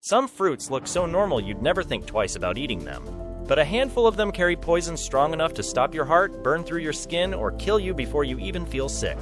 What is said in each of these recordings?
Some fruits look so normal you'd never think twice about eating them. But a handful of them carry poison strong enough to stop your heart, burn through your skin, or kill you before you even feel sick.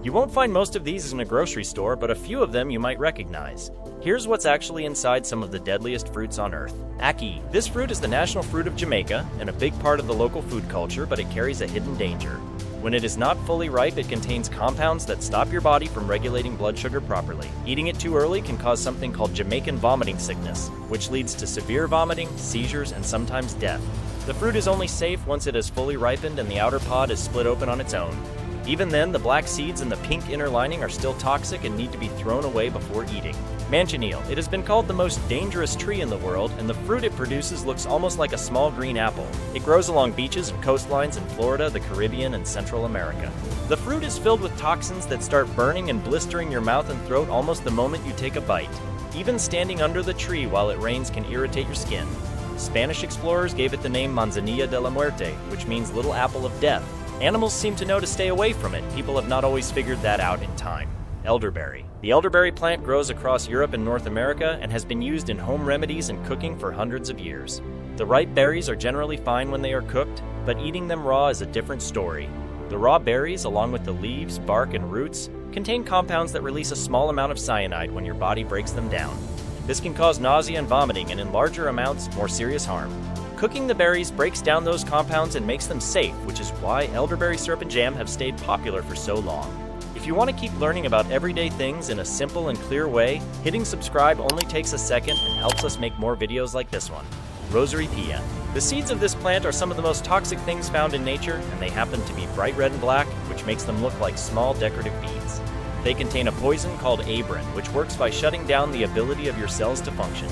You won't find most of these in a grocery store, but a few of them you might recognize. Here's what's actually inside some of the deadliest fruits on Earth. Ackee. This fruit is the national fruit of Jamaica and a big part of the local food culture, but it carries a hidden danger. When it is not fully ripe, it contains compounds that stop your body from regulating blood sugar properly. Eating it too early can cause something called Jamaican vomiting sickness, which leads to severe vomiting, seizures, and sometimes death. The fruit is only safe once it has fully ripened and the outer pod is split open on its own. Even then, the black seeds and the pink inner lining are still toxic and need to be thrown away before eating. Manchineel. It has been called the most dangerous tree in the world, and the fruit it produces looks almost like a small green apple. It grows along beaches and coastlines in Florida, the Caribbean, and Central America. The fruit is filled with toxins that start burning and blistering your mouth and throat almost the moment you take a bite. Even standing under the tree while it rains can irritate your skin. Spanish explorers gave it the name Manzanilla de la Muerte, which means little apple of death. Animals seem to know to stay away from it. People have not always figured that out in time. Elderberry. The elderberry plant grows across Europe and North America and has been used in home remedies and cooking for hundreds of years. The ripe berries are generally fine when they are cooked, but eating them raw is a different story. The raw berries, along with the leaves, bark, and roots, contain compounds that release a small amount of cyanide when your body breaks them down. This can cause nausea and vomiting, and in larger amounts, more serious harm. Cooking the berries breaks down those compounds and makes them safe, which is why elderberry syrup and jam have stayed popular for so long. If you want to keep learning about everyday things in a simple and clear way, hitting subscribe only takes a second and helps us make more videos like this one. Rosary pea. The seeds of this plant are some of the most toxic things found in nature, and they happen to be bright red and black, which makes them look like small decorative beads. They contain a poison called abrin, which works by shutting down the ability of your cells to function.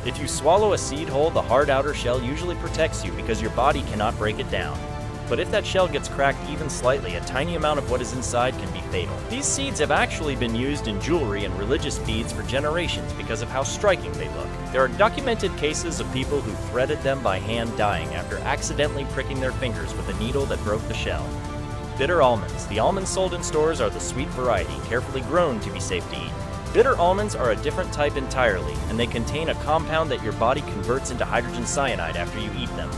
If you swallow a seed whole, the hard outer shell usually protects you because your body cannot break it down. But if that shell gets cracked even slightly, a tiny amount of what is inside can be fatal. These seeds have actually been used in jewelry and religious beads for generations because of how striking they look. There are documented cases of people who threaded them by hand dying after accidentally pricking their fingers with a needle that broke the shell. Bitter almonds. The almonds sold in stores are the sweet variety, carefully grown to be safe to eat. Bitter almonds are a different type entirely, and they contain a compound that your body converts into hydrogen cyanide after you eat them.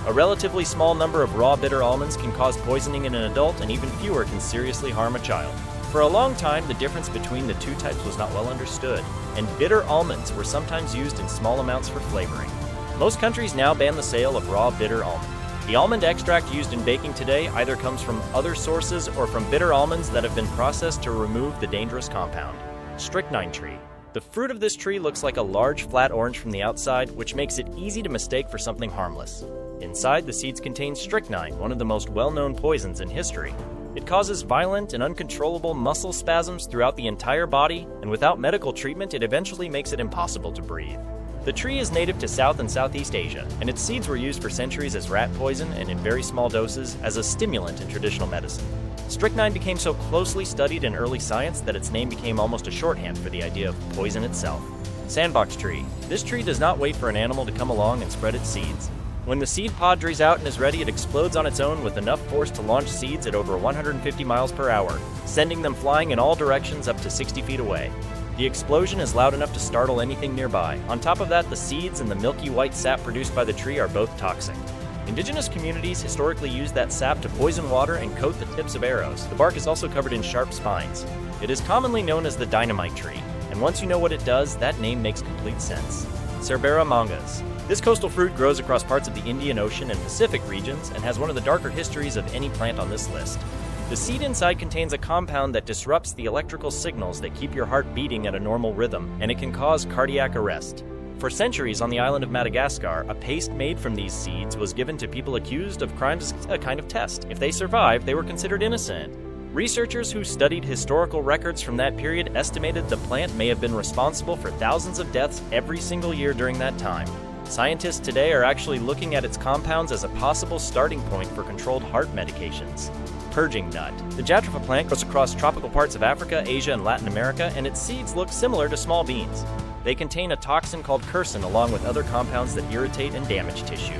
A relatively small number of raw bitter almonds can cause poisoning in an adult, and even fewer can seriously harm a child. For a long time, the difference between the two types was not well understood, and bitter almonds were sometimes used in small amounts for flavoring. Most countries now ban the sale of raw bitter almond. The almond extract used in baking today either comes from other sources or from bitter almonds that have been processed to remove the dangerous compound. Strychnine tree. The fruit of this tree looks like a large flat orange from the outside, which makes it easy to mistake for something harmless. Inside, the seeds contain strychnine, one of the most well-known poisons in history. It causes violent and uncontrollable muscle spasms throughout the entire body, and without medical treatment, it eventually makes it impossible to breathe. The tree is native to South and Southeast Asia, and its seeds were used for centuries as rat poison and in very small doses as a stimulant in traditional medicine. Strychnine became so closely studied in early science that its name became almost a shorthand for the idea of poison itself. Sandbox tree. This tree does not wait for an animal to come along and spread its seeds. When the seed pod draws out and is ready, it explodes on its own with enough force to launch seeds at over 150 miles per hour, sending them flying in all directions up to 60 feet away. The explosion is loud enough to startle anything nearby. On top of that, the seeds and the milky white sap produced by the tree are both toxic. Indigenous communities historically used that sap to poison water and coat the tips of arrows. The bark is also covered in sharp spines. It is commonly known as the dynamite tree, and once you know what it does, that name makes complete sense. Cerbera mangas. This coastal fruit grows across parts of the Indian Ocean and Pacific regions and has one of the darker histories of any plant on this list. The seed inside contains a compound that disrupts the electrical signals that keep your heart beating at a normal rhythm, and it can cause cardiac arrest. For centuries on the island of Madagascar, a paste made from these seeds was given to people accused of crimes as a kind of test. If they survived, they were considered innocent. Researchers who studied historical records from that period estimated the plant may have been responsible for thousands of deaths every single year during that time. Scientists today are actually looking at its compounds as a possible starting point for controlled heart medications. Purging nut. The jatropha plant grows across tropical parts of Africa, Asia, and Latin America, and its seeds look similar to small beans. They contain a toxin called curcin along with other compounds that irritate and damage tissue.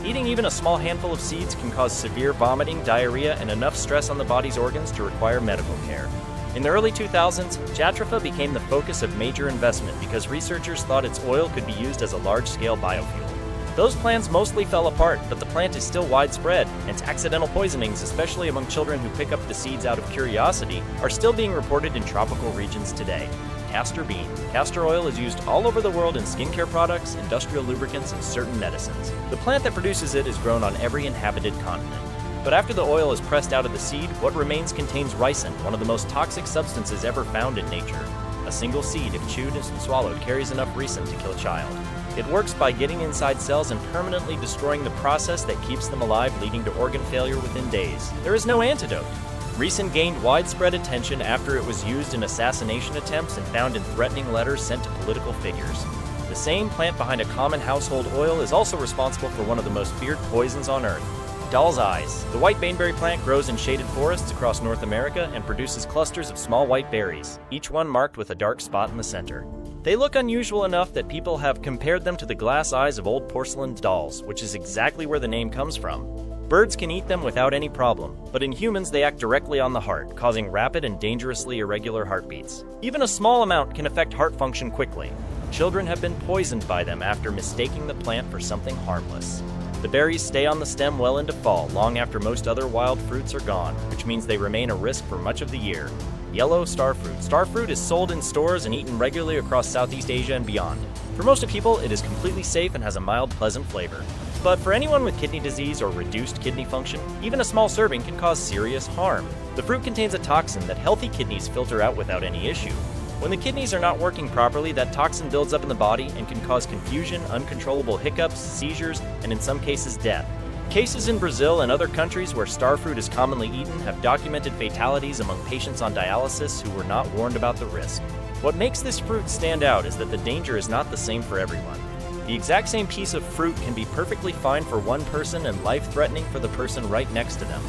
Eating even a small handful of seeds can cause severe vomiting, diarrhea, and enough stress on the body's organs to require medical care. In the early 2000s, jatropha became the focus of major investment because researchers thought its oil could be used as a large-scale biofuel. Those plans mostly fell apart, but the plant is still widespread, and accidental poisonings, especially among children who pick up the seeds out of curiosity, are still being reported in tropical regions today. Castor bean. Castor oil is used all over the world in skincare products, industrial lubricants, and certain medicines. The plant that produces it is grown on every inhabited continent. But after the oil is pressed out of the seed, what remains contains ricin, one of the most toxic substances ever found in nature. A single seed, if chewed and swallowed, carries enough ricin to kill a child. It works by getting inside cells and permanently destroying the process that keeps them alive, leading to organ failure within days. There is no antidote. Ricin gained widespread attention after it was used in assassination attempts and found in threatening letters sent to political figures. The same plant behind a common household oil is also responsible for one of the most feared poisons on Earth. Doll's eyes. The white baneberry plant grows in shaded forests across North America and produces clusters of small white berries, each one marked with a dark spot in the center. They look unusual enough that people have compared them to the glass eyes of old porcelain dolls, which is exactly where the name comes from. Birds can eat them without any problem, but in humans they act directly on the heart, causing rapid and dangerously irregular heartbeats. Even a small amount can affect heart function quickly. Children have been poisoned by them after mistaking the plant for something harmless. The berries stay on the stem well into fall, long after most other wild fruits are gone, which means they remain a risk for much of the year. Yellow starfruit. Starfruit is sold in stores and eaten regularly across Southeast Asia and beyond. For most people, it is completely safe and has a mild, pleasant flavor. But for anyone with kidney disease or reduced kidney function, even a small serving can cause serious harm. The fruit contains a toxin that healthy kidneys filter out without any issue. When the kidneys are not working properly, that toxin builds up in the body and can cause confusion, uncontrollable hiccups, seizures, and in some cases death. Cases in Brazil and other countries where starfruit is commonly eaten have documented fatalities among patients on dialysis who were not warned about the risk. What makes this fruit stand out is that the danger is not the same for everyone. The exact same piece of fruit can be perfectly fine for one person and life-threatening for the person right next to them.